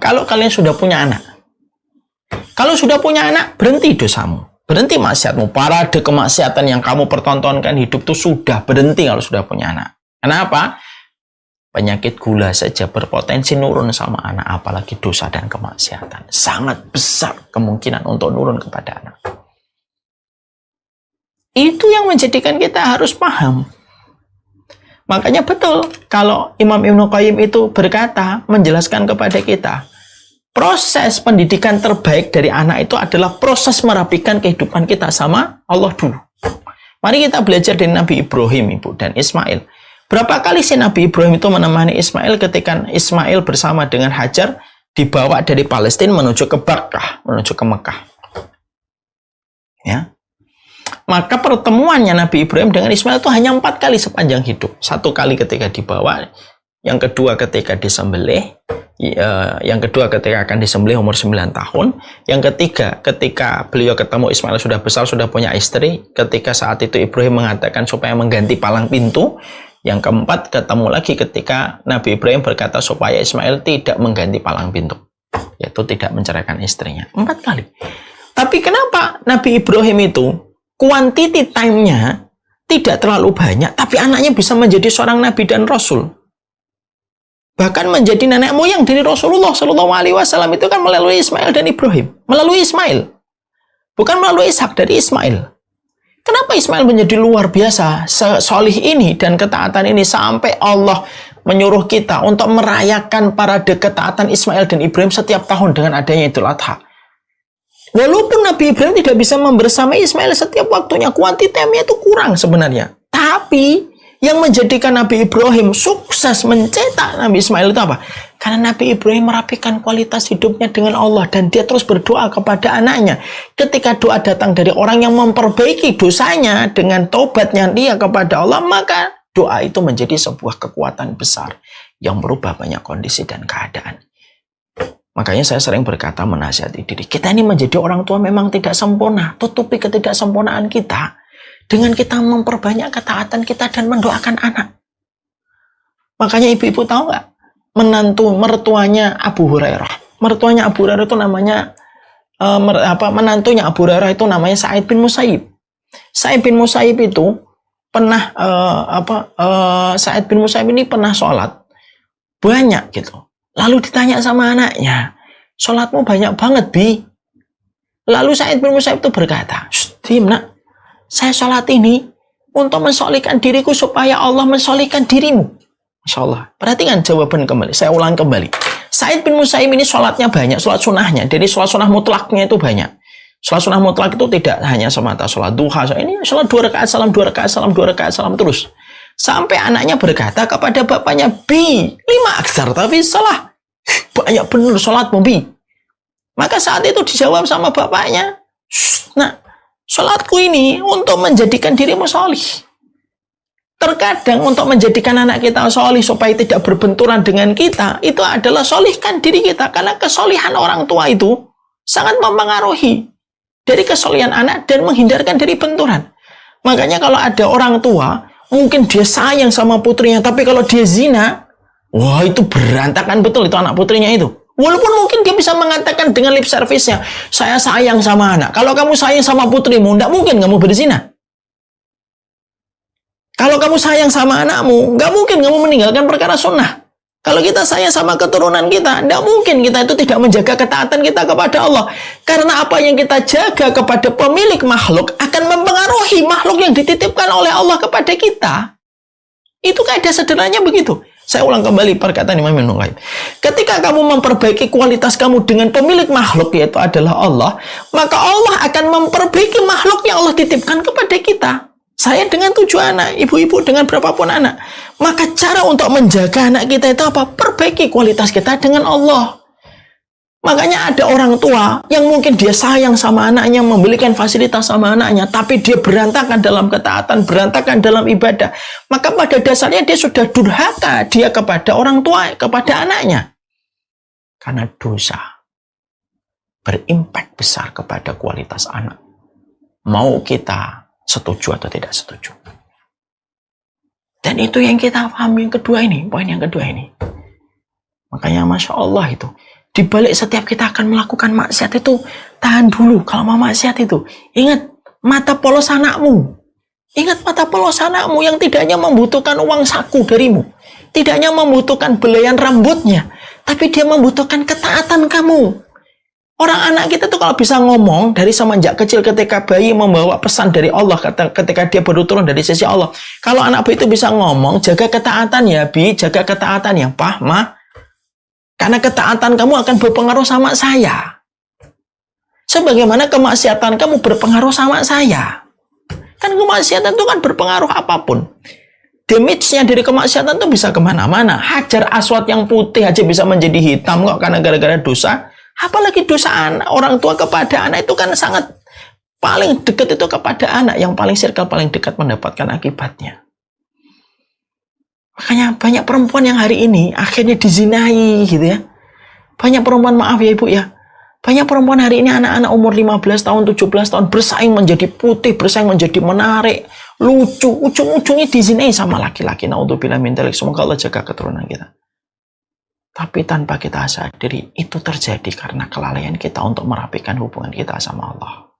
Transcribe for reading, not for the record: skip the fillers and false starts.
Kalau kalian sudah punya anak. Kalau sudah punya anak, berhenti dosamu. Berhenti maksiatmu. Parade kemaksiatan yang kamu pertontonkan hidup itu sudah berhenti kalau sudah punya anak. Kenapa? Penyakit gula saja berpotensi nurun sama anak. Apalagi dosa dan kemaksiatan. Sangat besar kemungkinan untuk nurun kepada anak. Itu yang menjadikan kita harus paham. Makanya betul kalau Imam Ibnu Qayyim itu berkata, menjelaskan kepada kita, proses pendidikan terbaik dari anak itu adalah proses merapikan kehidupan kita sama Allah dulu. Mari kita belajar dari Nabi Ibrahim, Ibu, dan Ismail. Berapa kali sih Nabi Ibrahim itu menemani Ismail ketika Ismail bersama dengan Hajar dibawa dari Palestina menuju ke Bakkah, menuju ke Mekah. Ya. Maka pertemuannya Nabi Ibrahim dengan Ismail itu hanya 4 kali sepanjang hidup. 1 kali ketika dibawa, yang kedua ketika disembelih, yang kedua ketika akan disembelih umur 9 tahun, yang ketiga ketika beliau ketemu Ismail sudah besar, sudah punya istri, ketika saat itu Ibrahim mengatakan supaya mengganti palang pintu, yang keempat ketemu lagi ketika Nabi Ibrahim berkata supaya Ismail tidak mengganti palang pintu, yaitu tidak menceraikan istrinya. 4 kali. Tapi kenapa Nabi Ibrahim itu quantity time-nya tidak terlalu banyak, tapi anaknya bisa menjadi seorang nabi dan rasul. Bahkan menjadi nenek moyang dari Rasulullah SAW itu kan melalui Ismail dan Ibrahim. Melalui Ismail. Bukan melalui Ishak, dari Ismail. Kenapa Ismail menjadi luar biasa solih ini dan ketaatan ini sampai Allah menyuruh kita untuk merayakan parade ketaatan Ismail dan Ibrahim setiap tahun dengan adanya Idul Adha. Walaupun Nabi Ibrahim tidak bisa membersamai Ismail setiap waktunya, kuantitasnya itu kurang sebenarnya. Tapi yang menjadikan Nabi Ibrahim sukses mencetak Nabi Ismail itu apa? Karena Nabi Ibrahim merapikan kualitas hidupnya dengan Allah dan dia terus berdoa kepada anaknya. Ketika doa datang dari orang yang memperbaiki dosanya dengan tobatnya dia kepada Allah, maka doa itu menjadi sebuah kekuatan besar yang merubah banyak kondisi dan keadaan. Makanya saya sering berkata menasihati diri. Kita ini menjadi orang tua memang tidak sempurna. Tutupi ketidaksempurnaan kita dengan kita memperbanyak ketaatan kita dan mendoakan anak. Makanya ibu-ibu tahu nggak? Mertuanya Abu Hurairah. Mertuanya Abu Hurairah itu namanya menantunya Abu Hurairah itu namanya Sa'id bin Musayyib. Sa'id bin Musayyib itu pernah Sa'id bin Musayyib ini pernah sholat banyak gitu. Lalu ditanya sama anaknya, sholatmu banyak banget, Bi. Lalu Sa'id bin Musayyib itu berkata, "Dim, nak, saya sholat ini untuk mensolihkan diriku supaya Allah mensolihkan dirimu." Masya Allah. Perhatikan jawaban kembali. Saya ulang kembali. Sa'id bin Musayyib ini sholatnya banyak, sholat sunnahnya. Jadi sholat sunnah mutlaknya itu banyak. Sholat sunnah mutlak itu tidak hanya semata sholat duha. Ini sholat 2 rakaat salam, 2 rakaat salam, 2 rakaat salam terus. Sampai anaknya berkata kepada bapaknya, "Bi, 5 aksar tapi salah. Banyak benar sholatmu, Bi." Maka saat itu dijawab sama bapaknya, "Nah, sholatku ini untuk menjadikan dirimu sholih." Terkadang untuk menjadikan anak kita sholih supaya tidak berbenturan dengan kita, itu adalah sholihkan diri kita. Karena kesolihan orang tua itu sangat mempengaruhi dari kesolihan anak dan menghindarkan dari benturan. Makanya kalau ada orang tua, mungkin dia sayang sama putrinya, tapi kalau dia zina, wah itu berantakan betul itu anak putrinya itu. Walaupun mungkin dia bisa mengatakan dengan lip service-nya, "Saya sayang sama anak." Kalau kamu sayang sama putrimu, tidak mungkin kamu berzina. Kalau kamu sayang sama anakmu, nggak mungkin kamu meninggalkan perkara sunnah. Kalau kita sayang sama keturunan kita, tidak mungkin kita itu tidak menjaga ketaatan kita kepada Allah. Karena apa yang kita jaga kepada pemilik makhluk akan mempengaruhi makhluk yang dititipkan oleh Allah kepada kita. Itu kaidah sederhananya begitu. Saya ulang kembali perkataan Imam Ibnu Qayyim. Ketika kamu memperbaiki kualitas kamu dengan pemilik makhluk, yaitu adalah Allah, maka Allah akan memperbaiki makhluk yang Allah titipkan kepada kita. Saya dengan 7 anak, ibu-ibu dengan berapapun anak. Maka cara untuk menjaga anak kita itu apa? Perbaiki kualitas kita dengan Allah. Makanya ada orang tua yang mungkin dia sayang sama anaknya, memberikan fasilitas sama anaknya, tapi dia berantakan dalam ketaatan, berantakan dalam ibadah. Maka pada dasarnya dia sudah durhaka dia kepada orang tua, kepada anaknya. Karena dosa berimpak besar kepada kualitas anak. Mau kita setuju atau tidak setuju. Dan itu yang kita paham yang kedua ini, poin yang kedua ini. Makanya Masya Allah itu, Di balik setiap kita akan melakukan maksiat itu, tahan dulu kalau mau maksiat itu. Ingat mata polos anakmu. Ingat mata polos anakmu yang tidak hanya membutuhkan uang saku darimu. Tidak hanya membutuhkan belayan rambutnya. Tapi dia membutuhkan ketaatan kamu. Orang anak kita tuh kalau bisa ngomong dari semenjak kecil ketika bayi membawa pesan dari Allah ketika dia baru turun dari sisi Allah. Kalau anak bayi itu bisa ngomong, jaga ketaatan ya Bi, jaga ketaatan ya Pah, Ma. Karena ketaatan kamu akan berpengaruh sama saya. Sebagaimana kemaksiatan kamu berpengaruh sama saya. Kan kemaksiatan itu kan berpengaruh apapun. Damage-nya dari kemaksiatan itu bisa kemana-mana. Hajar aswad yang putih aja bisa menjadi hitam kok karena gara-gara dosa. Apalagi dosa anak, orang tua kepada anak itu kan sangat paling dekat itu kepada anak. Yang paling circle paling dekat mendapatkan akibatnya. Makanya banyak perempuan yang hari ini akhirnya dizinai gitu ya. Banyak perempuan, maaf ya ibu ya. Banyak perempuan hari ini anak-anak umur 15 tahun, 17 tahun bersaing menjadi putih, bersaing menjadi menarik, lucu, ujung-ujungnya dizinai sama laki-laki. Naudzubillah min dzalik. Semoga Allah jaga keturunan kita. Tapi tanpa kita sadari itu terjadi karena kelalaian kita untuk merapikan hubungan kita sama Allah.